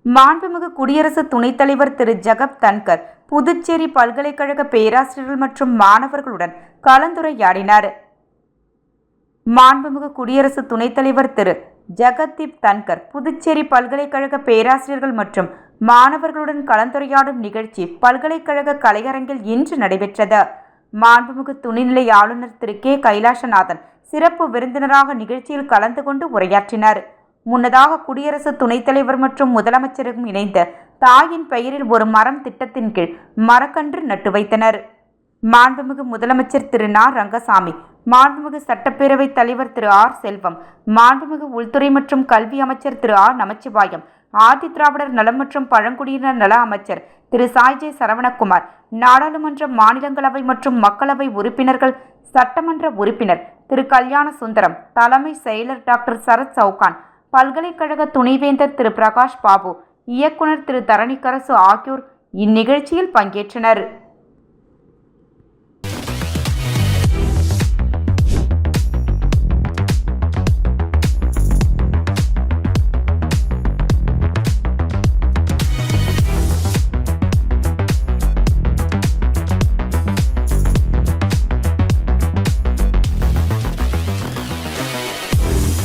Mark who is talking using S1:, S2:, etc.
S1: மாண்புமிகு குடியரசு துணைத் தலைவர் திரு ஜெகப் தன்கர் புதுச்சேரி பல்கலைக்கழக பேராசிரியர்கள் மற்றும் மாணவர்களுடன் கலந்துரையாடினார். மாண்புமிகு குடியரசு துணைத் தலைவர் திரு ஜெகதீப் தன்கர் புதுச்சேரி பல்கலைக்கழக பேராசிரியர்கள் மற்றும் மாணவர்களுடன் கலந்துரையாடும் நிகழ்ச்சி பல்கலைக்கழக கலையரங்கில் இன்று நடைபெற்றது. மாண்புமிகு துணைநிலை ஆளுநர் திரு கே கைலாசநாதன் சிறப்பு விருந்தினராக நிகழ்ச்சியில் கலந்து கொண்டு உரையாற்றினார். முன்னதாக குடியரசு துணைத் தலைவர் மற்றும் முதலமைச்சரும் இணைந்து தாயின் பெயரில் ஒரு மரம் திட்டத்தின் கீழ் மரக்கன்று நட்டு வைத்தனர். மாண்புமிகு முதலமைச்சர் திரு நா. ரங்கசாமி, மாண்புமிகு சட்டப்பேரவைத் தலைவர் திரு ஆர். செல்வம், மாண்புமிகு உள்துறை மற்றும் கல்வி அமைச்சர் திரு ஆர். நமச்சிவாயம், ஆதிதிராவிடர் நலம் மற்றும் பழங்குடியினர் நல அமைச்சர் திரு சாய்ஜே சரவணகுமார், நாடாளுமன்ற, மாநிலங்களவை மற்றும் மக்களவை உறுப்பினர்கள், சட்டமன்ற உறுப்பினர் திரு கல்யாண சுந்தரம், தலைமை செயலர் டாக்டர் சரத் சவுகான், பல்கலைக்கழக துணைவேந்தர் திரு பிரகாஷ் பாபு, இயக்குனர் திரு தரணிக்கரசு ஆகியோர் இந்நிகழ்ச்சியில் பங்கேற்றனர்.